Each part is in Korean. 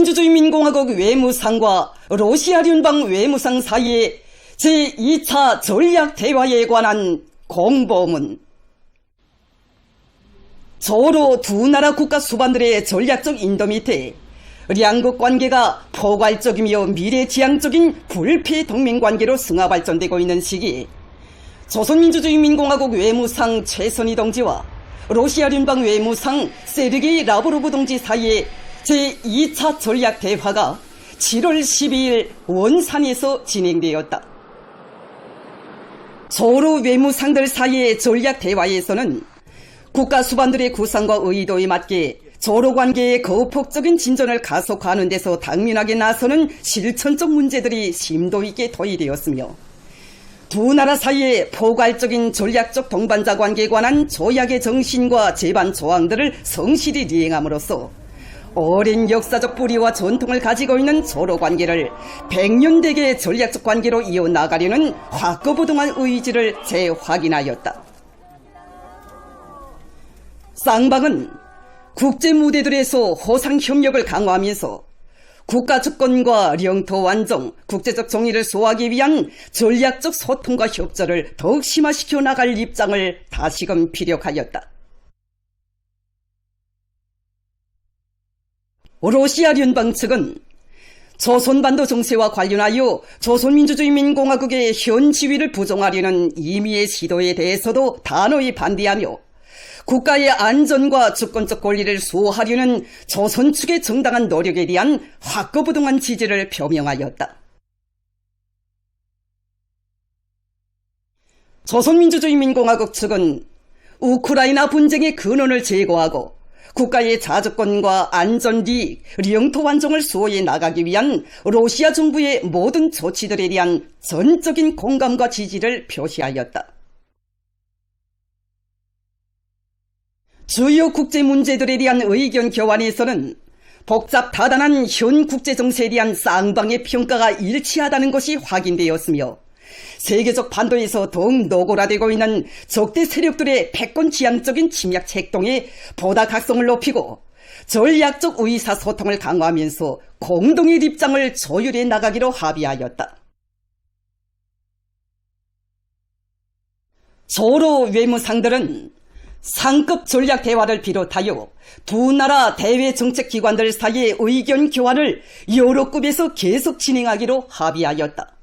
조선민주주의인민공화국 외무상과 러시아聯邦 외무상 사이의 제2차 전략대화에 관한 공보문. 서로 두 나라 국가 수반들의 전략적 인도 밑에 양국 관계가 포괄적이며 미래지향적인 불피 동맹관계로 승하 발전되고 있는 시기에 조선민주주의인민공화국 외무상 최선희 동지와 러시아聯邦 외무상 세르게이 라브로브 동지 사이의 제2차 전략대화가 7월 12일 원산에서 진행되었다. 서로 외무상들 사이의 전략대화에서는 국가 수반들의 구상과 의도에 맞게 서로 관계의 거폭적인 진전을 가속화하는 데서 당면하게 나서는 실천적 문제들이 심도 있게 토의되었으며, 두 나라 사이의 포괄적인 전략적 동반자 관계에 관한 조약의 정신과 제반 조항들을 성실히 이행함으로써 오랜 역사적 뿌리와 전통을 가지고 있는 서로 관계를 100년대의 전략적 관계로 이어나가려는 확고부동한 의지를 재확인하였다. 쌍방은 국제 무대들에서 호상 협력을 강화하면서 국가 주권과 영토 완정, 국제적 정의를 소화하기 위한 전략적 소통과 협조를 더욱 심화시켜 나갈 입장을 다시금 피력하였다. 러시아聯邦 측은 조선반도 정세와 관련하여 조선민주주의인민공화국의 현 지위를 부정하려는 이미의 시도에 대해서도 단호히 반대하며 국가의 안전과 주권적 권리를 수호하려는 조선 측의 정당한 노력에 대한 확고부동한 지지를 표명하였다. 조선민주주의인민공화국 측은 우크라이나 분쟁의 근원을 제거하고 국가의 자주권과 안전이익, 영토 완정을 수호해 나가기 위한 러시아 정부의 모든 조치들에 대한 전적인 공감과 지지를 표시하였다. 주요 국제 문제들에 대한 의견 교환에서는 복잡 다단한 현 국제 정세에 대한 쌍방의 평가가 일치하다는 것이 확인되었으며, 세계적 반도에서 더욱 노골화되고 있는 적대 세력들의 패권 지향적인 침략 책동에 보다 각성을 높이고 전략적 의사소통을 강화하면서 공동의 입장을 조율해 나가기로 합의하였다. 서로 외무상들은 상급 전략 대화를 비롯하여 두 나라 대외 정책 기관들 사이의 의견 교환을 여러 급에서 계속 진행하기로 합의하였다.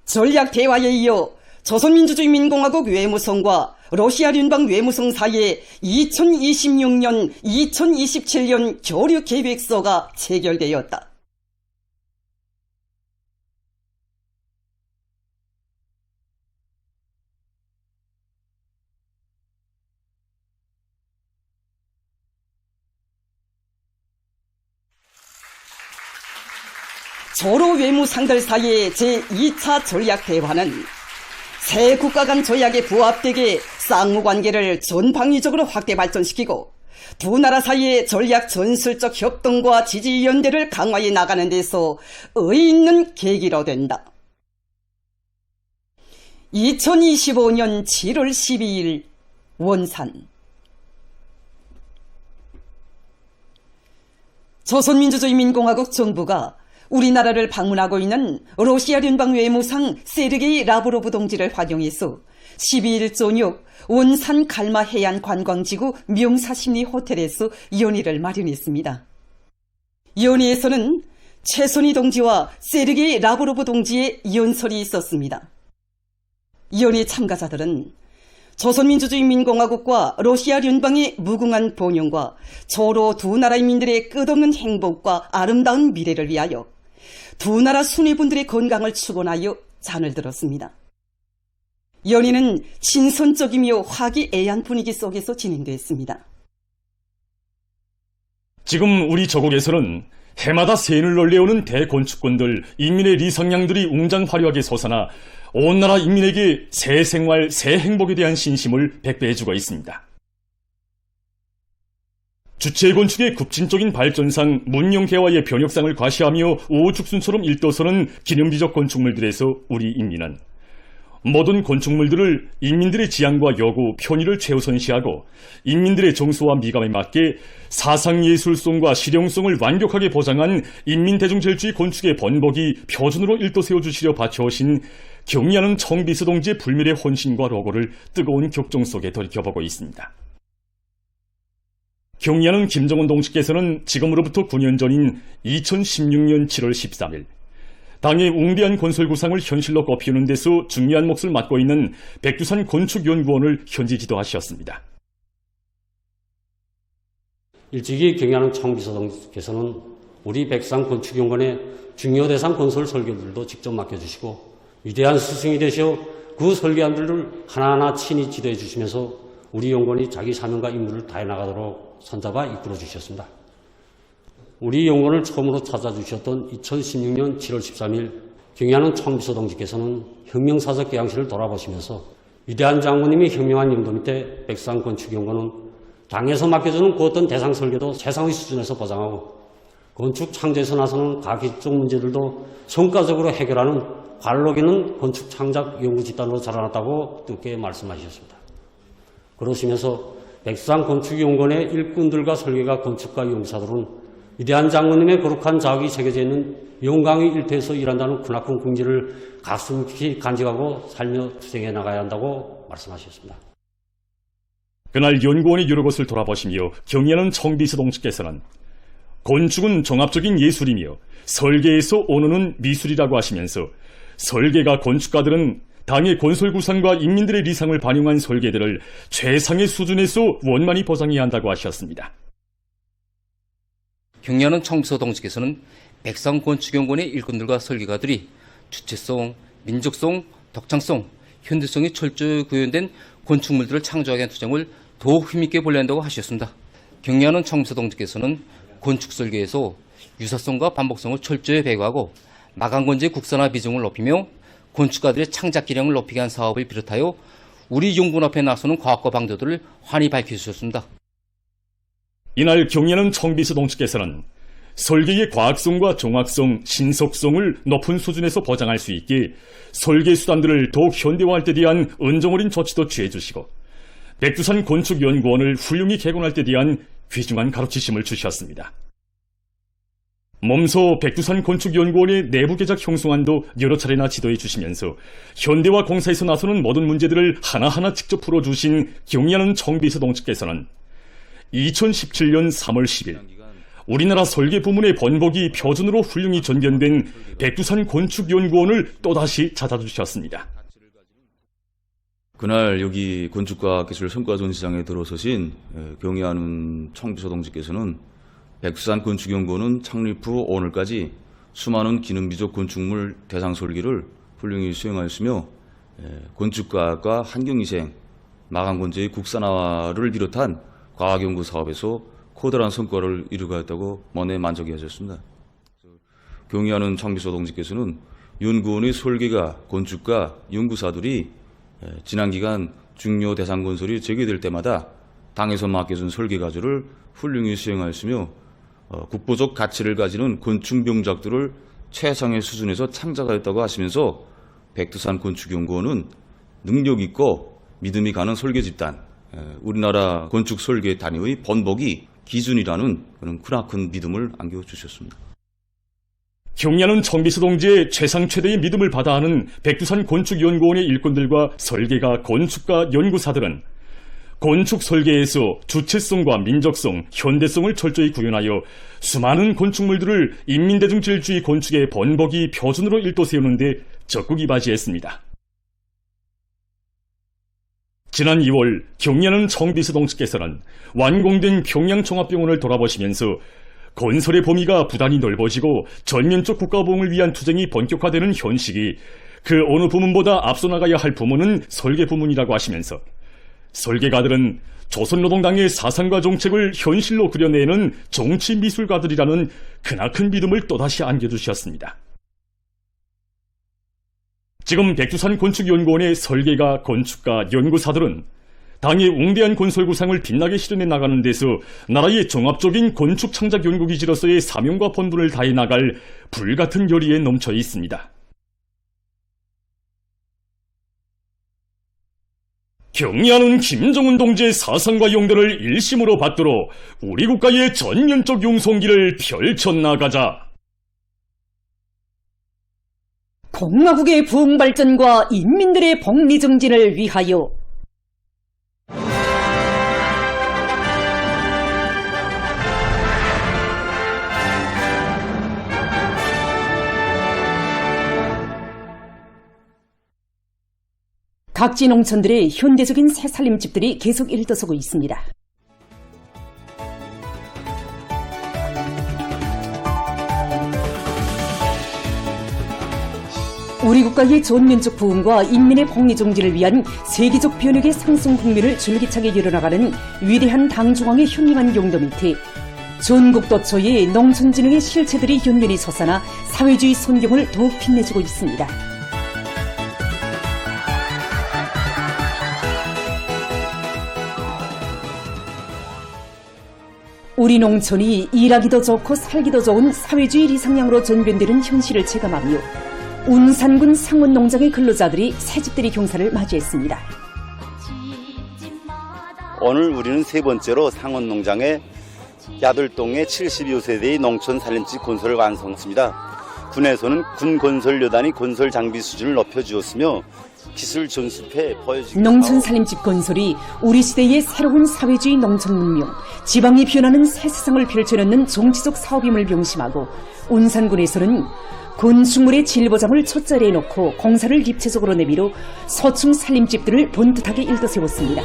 전략 대화에 이어 조선민주주의인민공화국 외무성과 러시아聯邦 외무성 사이에 2026년, 2027년 교류 계획서가 체결되었다. 서로 외무상들 사이의 제2차 전략대화는 세 국가 간 조약에 부합되게 쌍무관계를 전방위적으로 확대 발전시키고 두 나라 사이의 전략 전술적 협동과 지지 연대를 강화해 나가는 데서 의의 있는 계기로 된다. 2025년 7월 12일 원산. 조선민주주의인민공화국 정부가 우리나라를 방문하고 있는 러시아聯邦 외무상 세르게이 라브로브 동지를 환영해서 12일 저녁 원산 갈마 해안 관광지구 명사심리 호텔에서 연회를 마련했습니다. 연회에서는 최선희 동지와 세르게이 라브로브 동지의 연설이 있었습니다. 연회 참가자들은 조선민주주의인민공화국과 러시아聯邦의 무궁한 번영과 서로 두 나라 인민들의 끝없는 행복과 아름다운 미래를 위하여 두 나라 순회분들의 건강을 축원하여 잔을 들었습니다. 연회는 친선적이며 화기애애한 분위기 속에서 진행됐습니다. 지금 우리 저국에서는 해마다 세인을 놀래오는 대건축꾼들, 인민의 리성량들이 웅장화려하게 솟아나 온 나라 인민에게 새 생활, 새 행복에 대한 신심을 백배해주고 있습니다. 주체건축의 급진적인 발전상 문명개화의 변혁상을 과시하며 오죽순처럼 일떠서는 기념비적 건축물들에서 우리 인민은 모든 건축물들을 인민들의 지향과 요구, 편의를 최우선시하고 인민들의 정서와 미감에 맞게 사상예술성과 실용성을 완벽하게 보장한 인민대중질주의 건축의 번복이 표준으로 일도 세워주시려 바쳐오신 경의하는 청비서 동지의 불멸의 헌신과 로고를 뜨거운 격정 속에 돌이켜보고 있습니다. 경의하는 김정은 동지께서는 지금으로부터 9년 전인 2016년 7월 13일 당의 웅대한 건설 구상을 현실로 꼽히는 데서 중요한 몫을 맡고 있는 백두산 건축연구원을 현지 지도하셨습니다. 일찍이 경의하는 청비서동께서는 우리 백두산 건축연구원의 중요 대상 건설 설계들도 직접 맡겨주시고 위대한 스승이 되셔 그 설계안들을 하나하나 친히 지도해 주시면서 우리 연구원이 자기 사명과 임무를 다해 나가도록 손잡아 이끌어 주셨습니다. 우리 연구원을 처음으로 찾아주셨던 2016년 7월 13일 경의하는 청비서 동지께서는 혁명사적 계양실을 돌아보시면서 위대한 장모님이 혁명한 영도 밑에 백두산 건축연구원은 당에서 맡겨주는 그 어떤 대상 설계도 최상의 수준에서 보장하고 건축 창조에서 나서는 각 기적 문제들도 성과적으로 해결하는 관록 있는 건축 창작 연구 집단으로 자라났다고 뜨겁게 말씀하셨습니다. 그러시면서 백두산 건축연구원의 일꾼들과 설계가 건축가 연구사들은 위대한 장모님의 거룩한 자학이 새겨져 있는 영광의 일터에서 일한다는 크나큰 긍지를 가슴 깊이 간직하고 살며 투쟁해 나가야 한다고 말씀하셨습니다. 그날 연구원의 여러 곳을 돌아보시며 경의하는 청비서 동지께서는 건축은 종합적인 예술이며 설계에서 오는 미술이라고 하시면서 설계가 건축가들은 당의 건설 구상과 인민들의 리상을 반영한 설계들을 최상의 수준에서 원만히 보장해야 한다고 하셨습니다. 경의하는 청비서 동지께서는 백두산 건축연구원의 일꾼들과 설계가들이 주체성, 민족성, 독창성, 현대성이 철저히 구현된 건축물들을 창조하기 위한 투쟁을 더욱 힘있게 벌려야 한다고 하셨습니다. 경의하는 청비서 동지께서는 건축 설계에서 유사성과 반복성을 철저히 배구하고 마감건재의 국산화 비중을 높이며 건축가들의 창작 기량을 높이게 한 사업을 비롯하여 우리 연구원 앞에 나서는 과학과 방도들을 환히 밝혀주셨습니다. 이날 경의하는 청비서 동지께서는 설계의 과학성과 정확성, 신속성을 높은 수준에서 보장할 수 있게 설계 수단들을 더욱 현대화할 때 대한 은정어린 조치도 취해주시고 백두산 건축연구원을 훌륭히 개관할 때 대한 귀중한 가르치심을 주셨습니다. 몸소 백두산 건축연구원의 내부 개작 형성안도 여러 차례나 지도해 주시면서 현대화 공사에서 나서는 모든 문제들을 하나하나 직접 풀어주신 경의하는 청비서 동지께서는 2017년 3월 10일 우리나라 설계 부문의 번복이 표준으로 훌륭히 전변된 백두산 건축연구원을 또다시 찾아주셨습니다. 그날 여기 건축과 기술 성과 전시장에 들어서신 경의하는 청비서 동지께서는 백두산 건축연구원은 창립 후 오늘까지 수많은 기능비적 건축물 대상 설계를 훌륭히 수행하였으며 건축과학과 환경위생, 마감건재의 국산화를 비롯한 과학연구 사업에서 커다란 성과를 이루어가였다고 만에 만족해하셨습니다. 경의하는 청비서 동지께서는 연구원의 설계가, 건축가, 연구사들이 지난 기간 중요 대상 건설이 재개될 때마다 당에서 맡겨준 설계 과제를 훌륭히 수행하였으며 국보적 가치를 가지는 건축 명작들을 최상의 수준에서 창작하였다고 하시면서 백두산 건축연구원은 능력 있고 믿음이 가는 설계 집단, 우리나라 건축 설계 단위의 번복이 기준이라는 그런 크나큰 믿음을 안겨주셨습니다. 경의하는 청비서 동지의 최상 최대의 믿음을 받아 하는 백두산 건축연구원의 일꾼들과 설계가, 건축가, 연구사들은 건축 설계에서 주체성과 민족성, 현대성을 철저히 구현하여 수많은 건축물들을 인민대중질주의 건축의 번복이 표준으로 일도 세우는 데 적극 이바지했습니다. 지난 2월 경의하는 청비서 동지께서는 완공된 평양종합병원을 돌아보시면서 건설의 범위가 부단히 넓어지고 전면적 국가보험을 위한 투쟁이 본격화되는 현실이 그 어느 부문보다 앞서 나가야 할 부문은 설계 부문이라고 하시면서 설계가들은 조선노동당의 사상과 정책을 현실로 그려내는 정치 미술가들이라는 크나큰 믿음을 또다시 안겨주셨습니다. 지금 백두산 건축연구원의 설계가, 건축가, 연구사들은 당의 웅대한 건설 구상을 빛나게 실현해 나가는 데서 나라의 종합적인 건축 창작 연구기지로서의 사명과 본분을 다해 나갈 불같은 열의에 넘쳐 있습니다. 경의하는 김정은 동지의 사상과 용도를 일심으로 받들어 우리 국가의 전면적 용성기를 펼쳐나가자. 공화국의 부흥발전과 인민들의 복리정진을 위하여 각지 농촌들의 현대적인 새살림집들이 계속 일어서고 있습니다. 우리 국가의 전면적 부흥과 인민의 복리정진을 위한 세계적 변혁의 상승 국면을 줄기차게 이뤄나가는 위대한 당중앙의 현명한 용도 밑에 전국 도처의 농촌진흥의 실체들이 연면히 솟아나 사회주의 선경을 더욱 빛내주고 있습니다. 우리 농촌이 일하기도 좋고 살기도 좋은 사회주의 리상향으로 전변되는 현실을 체감하며 운산군 상원농장의 근로자들이 새집들이 경사를 맞이했습니다. 오늘 우리는 세 번째로 상원농장의 야들동의 72호 세대의 농촌 살림집 건설을 완성했습니다. 군에서는 군 건설여단이 건설 장비 수준을 높여주었으며 기술 전습에 보여지기 농촌 살림집 건설이 우리 시대의 새로운 사회주의 농촌 문명, 지방이 변하는 새 세상을 펼쳐놓는 정치적 사업임을 명심하고 운산군에서는 건축물의 질 보장을 첫자리에 놓고 공사를 입체적으로 내밀어 서충 살림집들을 번듯하게 일떠세웠습니다.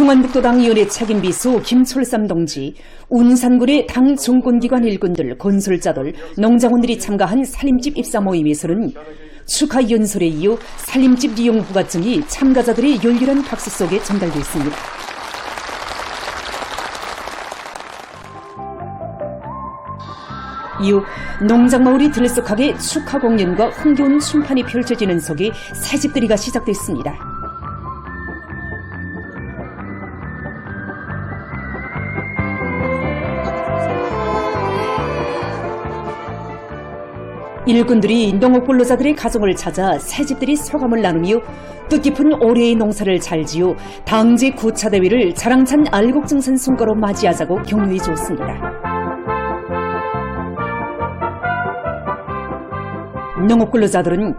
평안북도당위원회 책임비서 김철삼 동지, 운산군의 당 정권기관 일꾼들, 건설자들, 농장원들이 참가한 살림집 입사 모임에서는 축하 연설에 이어 살림집 이용 부가증이 참가자들의 열렬한 박수 속에 전달됐습니다. 이후 농장마을이 들썩하게 축하 공연과 흥겨운 춤판이 펼쳐지는 속에 새집들이가 시작됐습니다. 일꾼들이 농업근로자들의 가정을 찾아 새집들이 소감을 나누며 뜻깊은 올해의 농사를 잘 지어 당제 구차대회를 자랑찬 알곡증산 성과로 맞이하자고 격려해 주었습니다. 농업근로자들은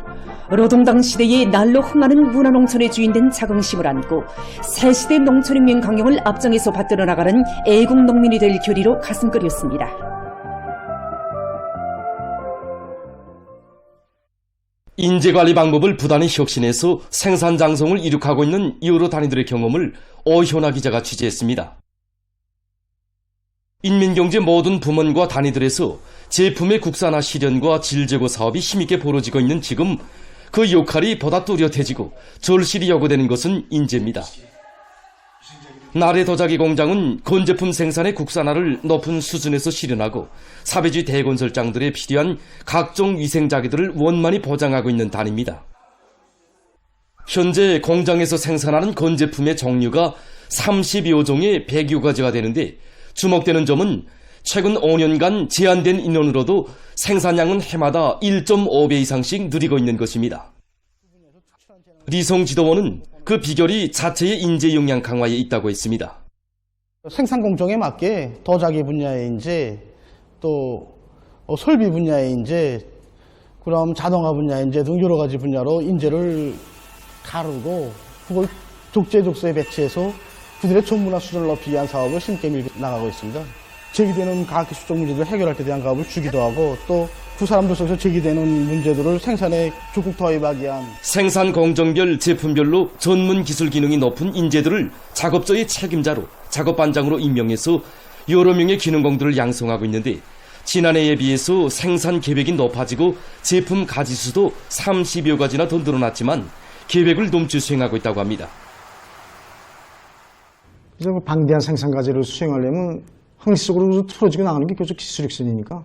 노동당 시대의 날로 흥하는 문화농촌의 주인된 자긍심을 안고 새시대 농촌혁명 강령을 앞장에서 받들어 나가는 애국농민이 될 결의로 가슴끓였습니다. 인재관리 방법을 부단히 혁신해서 생산 장성을 이룩하고 있는 여러 단위들의 경험을 오현아 기자가 취재했습니다. 인민경제 모든 부문과 단위들에서 제품의 국산화 실현과 질제고 사업이 힘있게 벌어지고 있는 지금 그 역할이 보다 뚜렷해지고 절실히 요구되는 것은 인재입니다. 나래 도자기 공장은 건제품 생산의 국산화를 높은 수준에서 실현하고 사회주의 대건설장들에 필요한 각종 위생자재들을 원만히 보장하고 있는 단위입니다. 현재 공장에서 생산하는 건제품의 종류가 30여 종의 100여 가지가 되는데 주목되는 점은 최근 5년간 제한된 인원으로도 생산량은 해마다 1.5배 이상씩 늘리고 있는 것입니다. 리성 지도원은 그 비결이 자체의 인재 역량 강화에 있다고 했습니다. 생산 공정에 맞게 도자기 분야의 인재, 또 설비 분야의 인재, 그럼 자동화 분야의 인재 등 여러 가지 분야로 인재를 가르고 그걸 적재적소에 배치해서 그들의 전문화 수준을 높이기 위한 사업을 힘있게 밀고 나가고 있습니다. 제기되는 과학기술적 문제들을 해결할 때 대한 가업을 주기도 하고 또 그 사람들 속에서 제기되는 문제들을 생산에 적극 도입하기 위한 생산 공정별 제품별로 전문 기술 기능이 높은 인재들을 작업자의 책임자로 작업반장으로 임명해서 여러 명의 기능공들을 양성하고 있는데 지난해에 비해서 생산 계획이 높아지고 제품 가지수도 30여 가지나 더 늘어났지만 계획을 넘쳐 수행하고 있다고 합니다. 그래서 방대한 생산 과제를 수행하려면 항시적으로 풀어지고 나가는 게 교수 기술 혁신이니까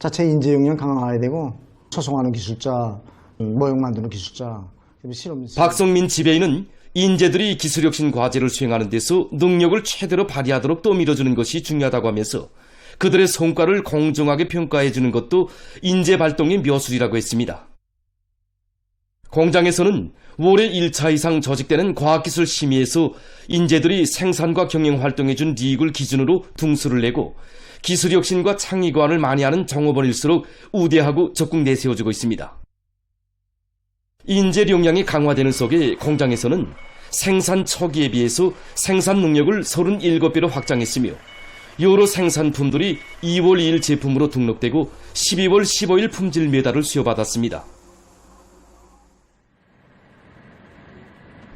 자체 인재 역량 강화해야 되고 처송하는 기술자, 모형 만드는 기술자, 실험. 박성민 지배인은 인재들이 기술혁신 과제를 수행하는 데서 능력을 최대로 발휘하도록 떠밀어주는 것이 중요하다고 하면서 그들의 성과를 공정하게 평가해주는 것도 인재 발동의 묘술이라고 했습니다. 공장에서는 올해 1차 이상 조직되는 과학기술 심의에서 인재들이 생산과 경영 활동에 준 이익을 기준으로 등수를 내고 기술혁신과 창의과를 많이 하는 정업원일수록 우대하고 적극 내세워주고 있습니다. 인재 역량이 강화되는 속에 공장에서는 생산 초기에 비해서 생산 능력을 37배로 확장했으며 여러 생산품들이 2월 2일 제품으로 등록되고 12월 15일 품질 메달을 수여받았습니다.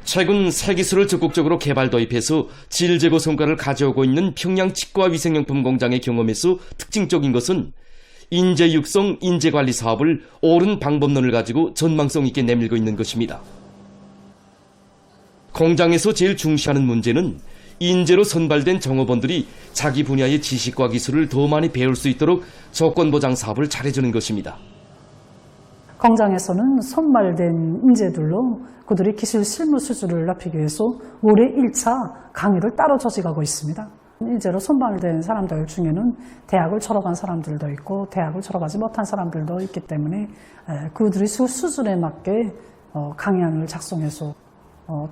최근 새 기술을 적극적으로 개발 도입해서 질 제거 성과를 가져오고 있는 평양 치과위생용품 공장의 경험에서 특징적인 것은 인재 육성, 인재 관리 사업을 옳은 방법론을 가지고 전망성 있게 내밀고 있는 것입니다. 공장에서 제일 중시하는 문제는 인재로 선발된 정업원들이 자기 분야의 지식과 기술을 더 많이 배울 수 있도록 조건 보장 사업을 잘해주는 것입니다. 공장에서는 선발된 인재들로 그들의 기술 실무 수준을 높이기 위해서 올해 1차 강의를 따로 조직하고 있습니다. 인재로 선발된 사람들 중에는 대학을 졸업한 사람들도 있고 대학을 졸업하지 못한 사람들도 있기 때문에 그들의 수준에 맞게 강의안을 작성해서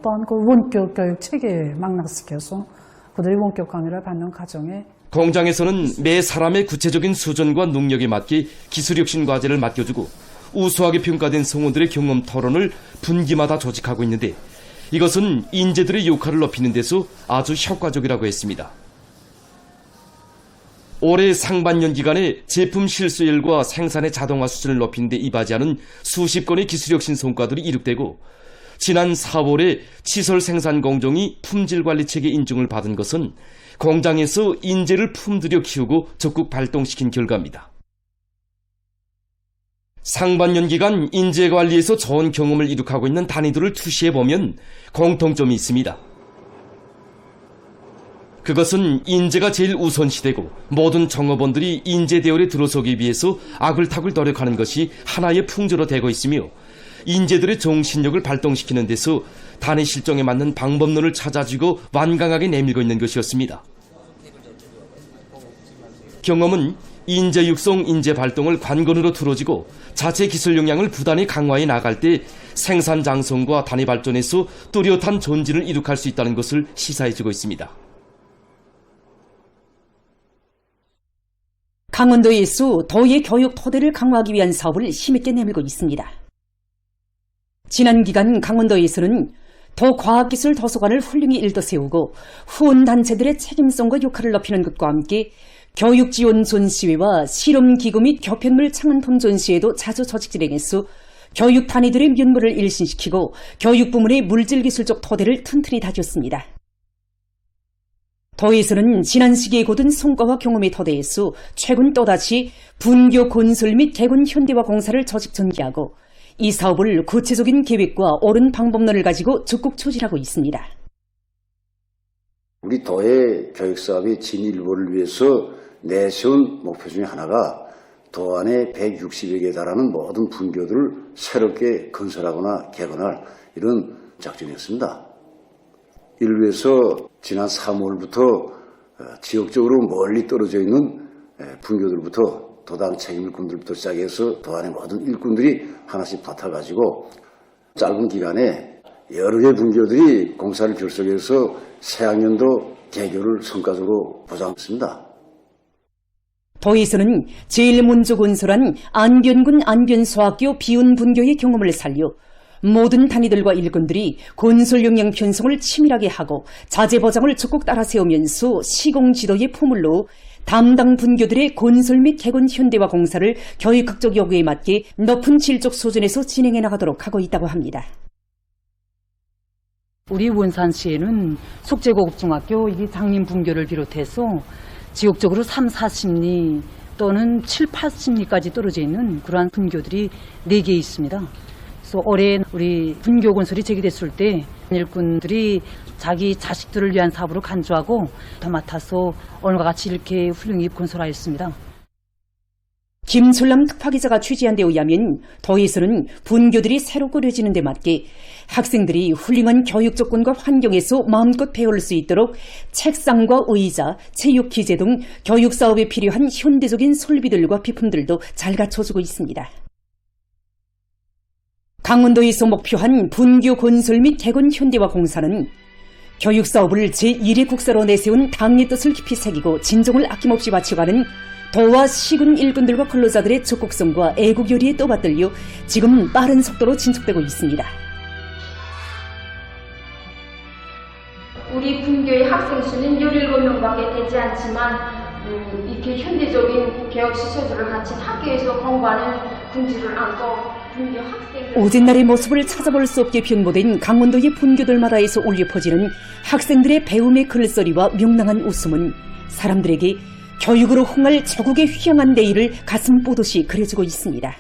또한 그 원격 교육 체계에 망락시켜서 그들이 원격 강의를 받는 과정에 공장에서는 매 사람의 구체적인 수준과 능력에 맞게 기술혁신 과제를 맡겨주고 우수하게 평가된 성우들의 경험 토론을 분기마다 조직하고 있는데 이것은 인재들의 역할을 높이는 데서 아주 효과적이라고 했습니다. 올해 상반년 기간에 제품 실수율과 생산의 자동화 수준을 높이는 데 이바지하는 수십 건의 기술혁신 성과들이 이룩되고 지난 4월에 치솔 생산 공정이 품질관리체계 인증을 받은 것은 공장에서 인재를 품들여 키우고 적극 발동시킨 결과입니다. 상반년 기간 인재관리에서 좋은 경험을 이룩하고 있는 단위들을 투시해보면 공통점이 있습니다. 그것은 인재가 제일 우선시되고 모든 정업원들이 인재 대열에 들어서기 위해서 아글타글 노력하는 것이 하나의 풍조로 되고 있으며 인재들의 정신력을 발동시키는 데서 단위 실정에 맞는 방법론을 찾아주고 완강하게 내밀고 있는 것이었습니다. 경험은 인재 육성, 인재 발동을 관건으로 두어지고 자체 기술 역량을 부단히 강화해 나갈 때 생산 장성과 단위 발전에서 뚜렷한 존진을 이룩할 수 있다는 것을 시사해주고 있습니다. 강원도에서 도의 교육 토대를 강화하기 위한 사업을 힘있게 내밀고 있습니다. 지난 기간 강원도에서는 도 과학기술 도서관을 훌륭히 일도 세우고 후원단체들의 책임성과 역할을 높이는 것과 함께 교육지원 전시회와 실험기구 및 교편물 창안품 전시회도 자주 조직 진행해서 교육 단위들의 면모를 일신시키고 교육 부문의 물질기술적 토대를 튼튼히 다졌습니다. 도에서는 지난 시기에 거둔 성과와 경험의 토대에서 최근 또다시 분교 건설 및 개군 현대화 공사를 조직 전개하고 이 사업을 구체적인 계획과 옳은 방법론을 가지고 적극 추진하고 있습니다. 우리 도의 교육사업의 진일보를 위해서 내세운 목표 중에 하나가 도 안에 160여 개에 달하는 모든 분교들을 새롭게 건설하거나 개건할 이런 작전이었습니다. 이를 위해서 지난 3월부터 지역적으로 멀리 떨어져 있는 분교들부터 도당 책임일꾼들부터 시작해서 도 안의 모든 일꾼들이 하나씩 맡아가지고 짧은 기간에 여러 개의 분교들이 공사를 결속해서 새학년도 개교를 성과적으로 보장했습니다. 도에서는 제일 먼저 건설한 안변군 안변소학교 비운분교의 경험을 살려 모든 단위들과 일꾼들이 건설 역량 편성을 치밀하게 하고 자재 보장을 적극 따라 세우면서 시공지도의 포물로 담당 분교들의 건설 및 개건 현대화 공사를 교육학적 요구에 맞게 높은 질적 수준에서 진행해 나가도록 하고 있다고 합니다. 우리 원산시에는 속재고급중학교 이게 장님 분교를 비롯해서 지역적으로 3, 40리 또는 7, 80리까지 떨어져 있는 그러한 분교들이 4개 있습니다. 그래서 올해 우리 분교 건설이 제기됐을 때 일꾼들이 자기 자식들을 위한 사업으로 간주하고 더 맡아서 오늘과 같이 이렇게 훌륭히 건설하였습니다. 김솔남 특파기자가 취재한 데 의하면 더에서는 분교들이 새로 꾸려지는 데 맞게 학생들이 훌륭한 교육 조건과 환경에서 마음껏 배울 수 있도록 책상과 의자, 체육 기재 등 교육 사업에 필요한 현대적인 설비들과 비품들도 잘 갖춰주고 있습니다. 강원도에서 목표한 분교 건설 및 개건 현대화 공사는 교육 사업을 제1의 국사로 내세운 당의 뜻을 깊이 새기고 진정을 아낌없이 바쳐가는 도와 시군 일꾼들과 근로자들의 적극성과 애국열의에 떠받들려 지금 빠른 속도로 진척되고 있습니다. 우리 분교의 학생 수는 17명밖에 되지 않지만 이렇게 현대적인 교육 시설들을 갖춘 학교에서 공부하는 군지를 안고 분교 학생들 오전날의 모습을 찾아볼 수 없게 변모된 강원도의 분교들마다에서 울려 퍼지는 학생들의 배움의 글소리와 명랑한 웃음은 사람들에게 교육으로 흥할 조국의 휘황한 내일을 가슴 뽀듯이 그려주고 있습니다.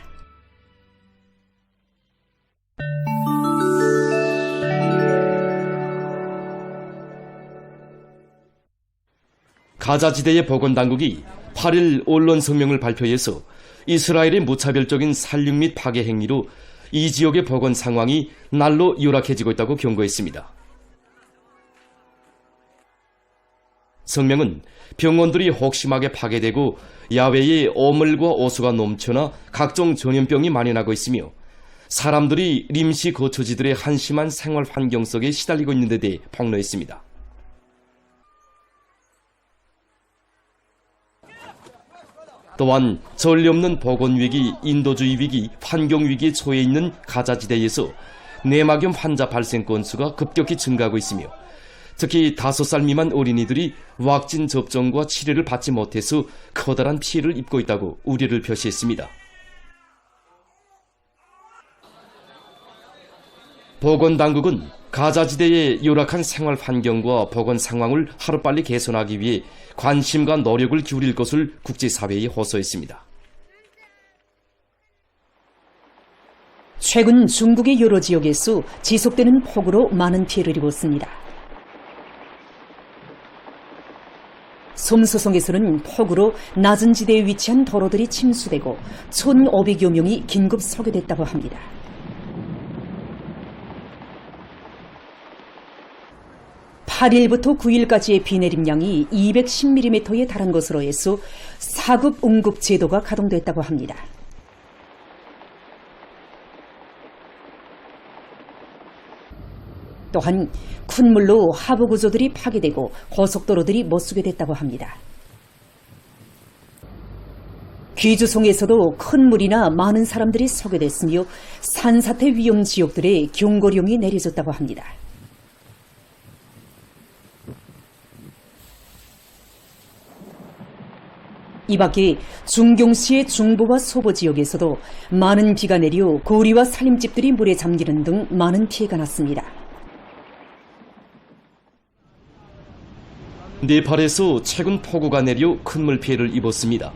가자지대의 보건당국이 8일 언론 성명을 발표해서 이스라엘의 무차별적인 살육 및 파괴 행위로 이 지역의 보건 상황이 날로 열악해지고 있다고 경고했습니다. 성명은 병원들이 혹심하게 파괴되고 야외에 오물과 오수가 넘쳐나 각종 전염병이 만연하고 있으며 사람들이 임시 거처지들의 한심한 생활 환경 속에 시달리고 있는 데 대해 폭로했습니다. 또한 전례 없는 보건위기, 인도주의 위기, 환경위기에 처해 있는 가자지대에서 뇌막염 환자 발생 건수가 급격히 증가하고 있으며 특히 5살 미만 어린이들이 왁신 접종과 치료를 받지 못해서 커다란 피해를 입고 있다고 우려를 표시했습니다. 보건당국은 가자지대의 열악한 생활 환경과 보건 상황을 하루빨리 개선하기 위해 관심과 노력을 기울일 것을 국제사회에 호소했습니다. 최근 중국의 여러 지역에서 지속되는 폭우로 많은 피해를 입었습니다. 솜소성에서는 폭우로 낮은 지대에 위치한 도로들이 침수되고 1,500여 명이 긴급 소개됐다고 합니다. (8일부터) (9일까지의) 비 내림량이 210mm에 달한 것으로 해서 4급 응급 제도가 가동됐다고 합니다. 또한 큰 물로 하부 구조들이 파괴되고 고속도로들이 못쓰게 됐다고 합니다. 귀주송에서도 큰 물이나 많은 사람들이 소개됐으며 산사태 위험 지역들의 경고령이 내려졌다고 합니다. 이 밖에 중경시의 중부와 소보 지역에서도 많은 비가 내려 고리와 살림집들이 물에 잠기는 등 많은 피해가 났습니다. 네팔에서 최근 폭우가 내려 큰 물 피해를 입었습니다.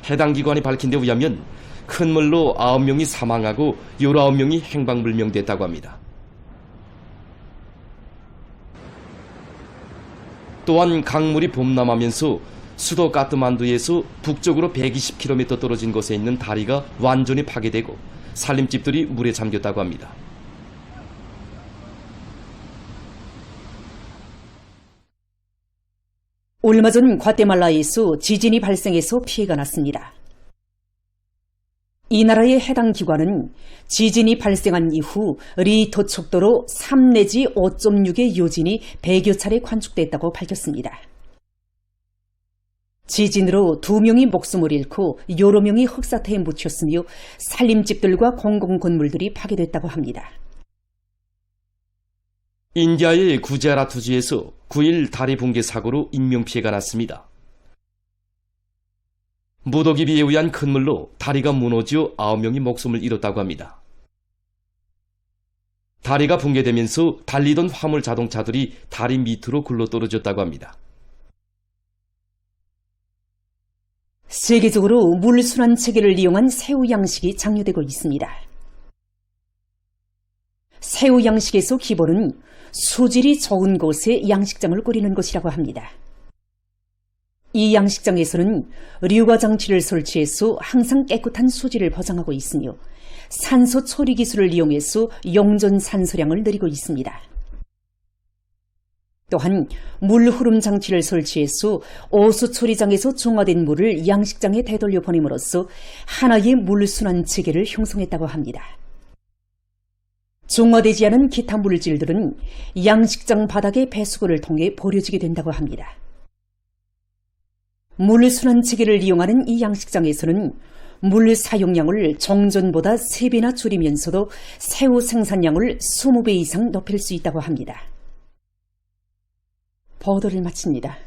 해당 기관이 밝힌 데 의하면 큰 물로 9명이 사망하고 19명이 행방불명됐다고 합니다. 또한 강물이 범람하면서 수도 카트만두에서 북쪽으로 120km 떨어진 곳에 있는 다리가 완전히 파괴되고 살림집들이 물에 잠겼다고 합니다. 얼마 전 과테말라에서 지진이 발생해서 피해가 났습니다. 이 나라의 해당 기관은 지진이 발생한 이후 리히터 척도로 3 내지 5.6의 요진이 100여 차례 관측됐다고 밝혔습니다. 지진으로 2명이 목숨을 잃고 여러 명이 흙사태에 묻혔으며 살림집들과 공공건물들이 파괴됐다고 합니다. 인디아의 구자라투주에서 9일 다리 붕괴 사고로 인명피해가 났습니다. 무더기비에 의한 큰 물로 다리가 무너져 9명이 목숨을 잃었다고 합니다. 다리가 붕괴되면서 달리던 화물 자동차들이 다리 밑으로 굴러떨어졌다고 합니다. 세계적으로 물순환 체계를 이용한 새우 양식이 장려되고 있습니다. 새우 양식에서 기본은 수질이 적은 곳에 양식장을 꾸리는 것이라고 합니다. 이 양식장에서는 류가 장치를 설치해서 항상 깨끗한 수질을 보장하고 있으며 산소 처리 기술을 이용해서 용존 산소량을 늘리고 있습니다. 또한 물 흐름 장치를 설치해서 오수 처리장에서 중화된 물을 양식장에 되돌려 보냄으로써 하나의 물순환 체계를 형성했다고 합니다. 중화되지 않은 기타 물질들은 양식장 바닥의 배수구를 통해 버려지게 된다고 합니다. 물순환 체계를 이용하는 이 양식장에서는 물 사용량을 정전보다 3배나 줄이면서도 새우 생산량을 20배 이상 높일 수 있다고 합니다. 보도를 마칩니다.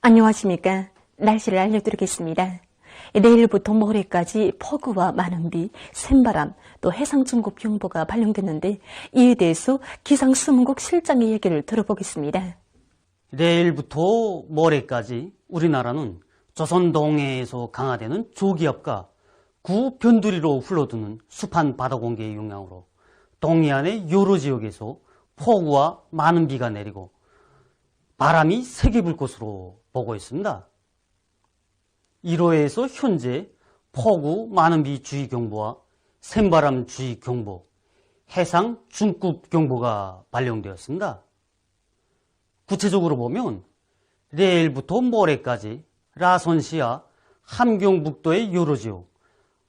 안녕하십니까. 날씨를 알려드리겠습니다. 내일부터 모레까지 폭우와 많은 비, 샘바람, 또 해상중국 경보가 발령됐는데 이에 대해서 기상수문국 실장의 얘기를 들어보겠습니다. 내일부터 모레까지 우리나라는 조선 동해에서 강화되는 조기압과 구변두리로 흘러드는 습한 바다 공기의 영향으로 동해안의 여러 지역에서 폭우와 많은 비가 내리고 바람이 세게 불 것으로 보고 있습니다. 이로해서 현재 폭우 많은 비 주의 경보와 샘바람 주의 경보, 해상 중국 경보가 발령되었습니다. 구체적으로 보면 내일부터 모레까지 라선시와 함경북도의 여러 지역,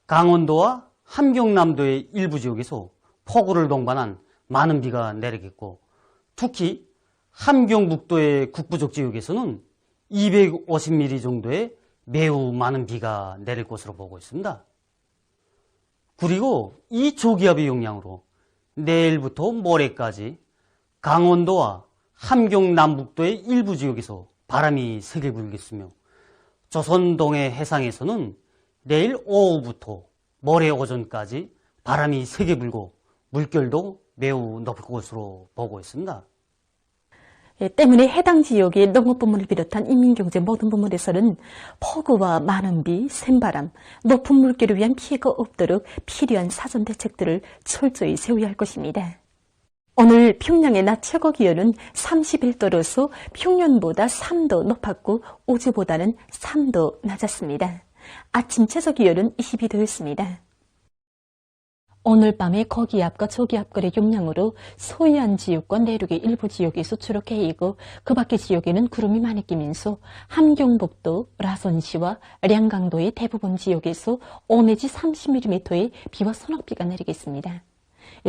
강원도와 함경남도의 일부 지역에서 폭우를 동반한 많은 비가 내리겠고, 특히 함경북도의 북부적 지역에서는 250mm 정도의 매우 많은 비가 내릴 것으로 보고 있습니다. 그리고 이 조기압의 영향으로 내일부터 모레까지 강원도와 함경남북도의 일부 지역에서 바람이 세게 불겠으며 조선 동해 해상에서는 내일 오후부터 모레 오전까지 바람이 세게 불고 물결도 매우 높을 것으로 보고 있습니다. 때문에 해당 지역의 농업부문을 비롯한 인민경제 모든 부문에서는 폭우와 많은 비, 샘바람, 높은 물결을 위한 피해가 없도록 필요한 사전 대책들을 철저히 세워야 할 것입니다. 오늘 평양의 낮 최고 기온은 31도로서 평년보다 3도 높았고 어제보다는 3도 낮았습니다. 아침 최저 기온은 22도였습니다. 오늘 밤에 거기압과 저기압거의 영향으로 서해안 지역과 내륙의 일부 지역에서 주로 해이고 그 밖의 지역에는 구름이 많이 끼면서 함경북도, 라선시와 량강도의 대부분 지역에서 5 내지 30mm의 비와 소낙비가 내리겠습니다.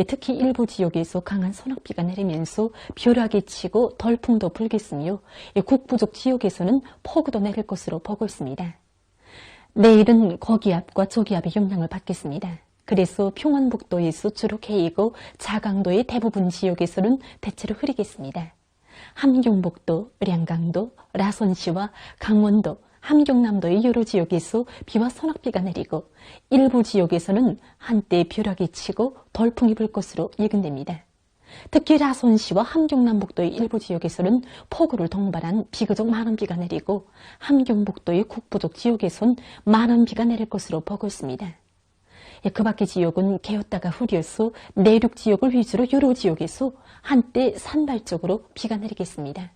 특히 일부 지역에서 강한 소낙비가 내리면서 벼락이 치고 덜풍도 불겠으며 북부쪽 지역에서는 폭우도 내릴 것으로 보고 있습니다. 내일은 거기압과 저기압의 영향을 받겠습니다. 그래서 평안북도에서 주로 해이고 자강도의 대부분 지역에서는 대체로 흐리겠습니다. 함경북도, 량강도, 라선시와 강원도, 함경남도의 여러 지역에서 비와 소낙비가 내리고 일부 지역에서는 한때 벼락이 치고 덜풍이 불 것으로 예견됩니다. 특히 라선시와 함경남북도의 일부 지역에서는 폭우를 동반한 비교적 많은 비가 내리고 함경북도의 북부쪽 지역에선 많은 비가 내릴 것으로 보고 있습니다. 그 밖의 지역은 개었다가 흐려서 내륙 지역을 위주로 여러 지역에서 한때 산발적으로 비가 내리겠습니다.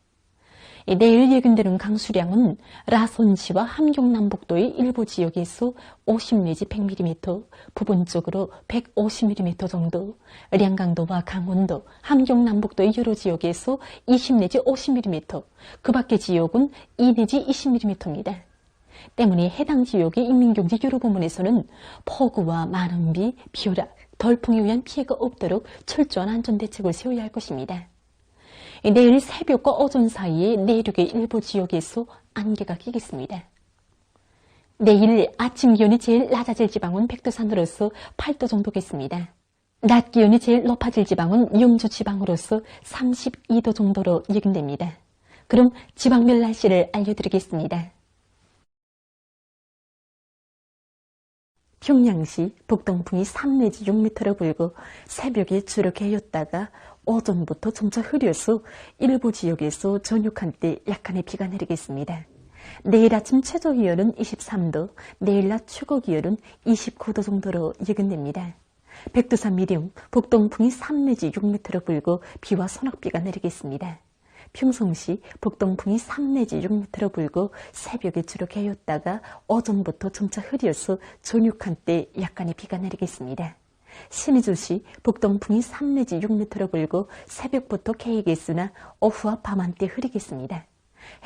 내일 예견되는 강수량은 라선시와 함경남북도의 일부 지역에서 50 내지 100mm, 부분적으로 150mm 정도, 량강도와 강원도, 함경남북도의 여러 지역에서 20 내지 50mm, 그 밖의 지역은 2 내지 20mm입니다. 때문에 해당 지역의 인민경제 여러 부문에서는 폭우와 많은 비, 벼락, 덜풍에 의한 피해가 없도록 철저한 안전대책을 세워야 할 것입니다. 내일 새벽과 오전 사이에 내륙의 일부 지역에서 안개가 끼겠습니다. 내일 아침 기온이 제일 낮아질 지방은 백두산으로서 8도 정도겠습니다. 낮 기온이 제일 높아질 지방은 영주 지방으로서 32도 정도로 예견됩니다. 그럼 지방별 날씨를 알려드리겠습니다. 평양시 북동풍이 3 내지 6m로 불고 새벽에 주로 개였다가 오전부터 점차 흐려서 일부 지역에서 저녁 한때 약간의 비가 내리겠습니다. 내일 아침 최저 기온은 23도, 내일 낮 최고 기온은 29도 정도로 예견됩니다. 백두산 미령 북동풍이 3 내지 6m로 불고 비와 소낙비가 내리겠습니다. 평성시 북동풍이 3 내지 6m로 불고 새벽에 주로 개였다가 오전부터 점차 흐려서 저녁 한때 약간의 비가 내리겠습니다. 신의주시 북동풍이 3 내지 6m로 불고 새벽부터 개이겠으나 오후와 밤 한때 흐리겠습니다.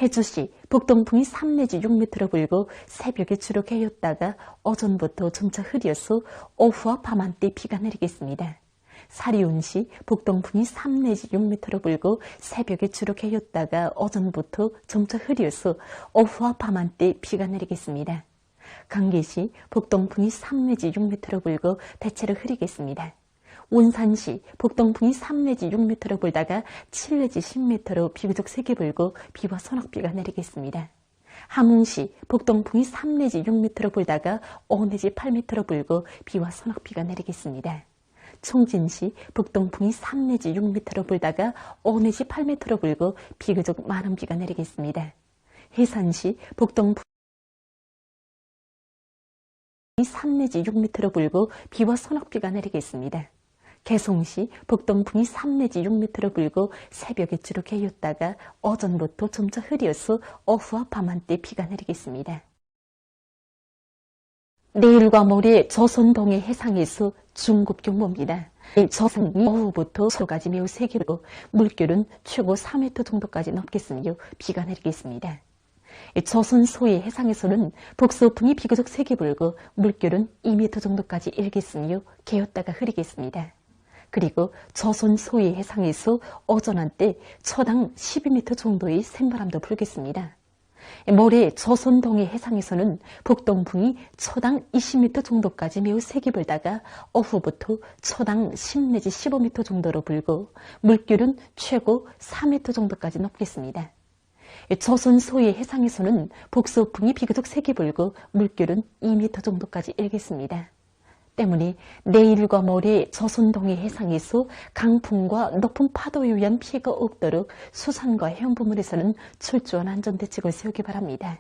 해주시 북동풍이 3 내지 6m로 불고 새벽에 주로 개였다가 오전부터 점차 흐려서 오후와 밤 한때 비가 내리겠습니다. 사리온시 북동풍이 3 내지 6m로 불고 새벽에 주로 개였다가 오전부터 점차 흐려서 오후와 밤 한때 비가 내리겠습니다. 강계시 북동풍이 3 내지 6m로 불고 대체로 흐리겠습니다. 온산시 북동풍이 3 내지 6m로 불다가 7 내지 10m로 비교적 세게 불고 비와 소낙비가 내리겠습니다. 함흥시 북동풍이 3 내지 6m로 불다가 5 내지 8m로 불고 비와 소낙비가 내리겠습니다. 청진시 북동풍이 3 내지 6m로 불다가 5 내지 8m로 불고 비교적 많은 비가 내리겠습니다. 해산시 북동풍이 3 내지 6m로 불고 비와 소낙비가 내리겠습니다. 개송시 북동풍이 3 내지 6m로 불고 새벽에 주로 개였다가 오전부터 점차 흐려서 오후와 밤 한때 비가 내리겠습니다. 내일과 모레 조선동해 해상에서 중급 경보입니다. 저승이 오후부터 서까지 매우 세게고 물결은 최고 4m 정도까지 넘겠으며 비가 내리겠습니다. 조선 소해 해상에서는 북서풍이 비교적 세게 불고 물결은 2m 정도까지 일겠으며 개었다가 흐리겠습니다. 그리고 조선 소해 해상에서 오전 한때 초당 12m 정도의 샘바람도 불겠습니다. 모레 조선 동해 해상에서는 북동풍이 초당 20m 정도까지 매우 세게 불다가 오후부터 초당 10 내지 15m 정도로 불고 물결은 최고 4m 정도까지 높겠습니다. 조선 소해 해상에서는 북서풍이 비교적 세게 불고 물결은 2m 정도까지 일겠습니다. 때문에 내일과 모레 조선 동해 해상에서 강풍과 높은 파도에 의한 피해가 없도록 수산과 해운 부문에서는 철저한 안전대책을 세우기 바랍니다.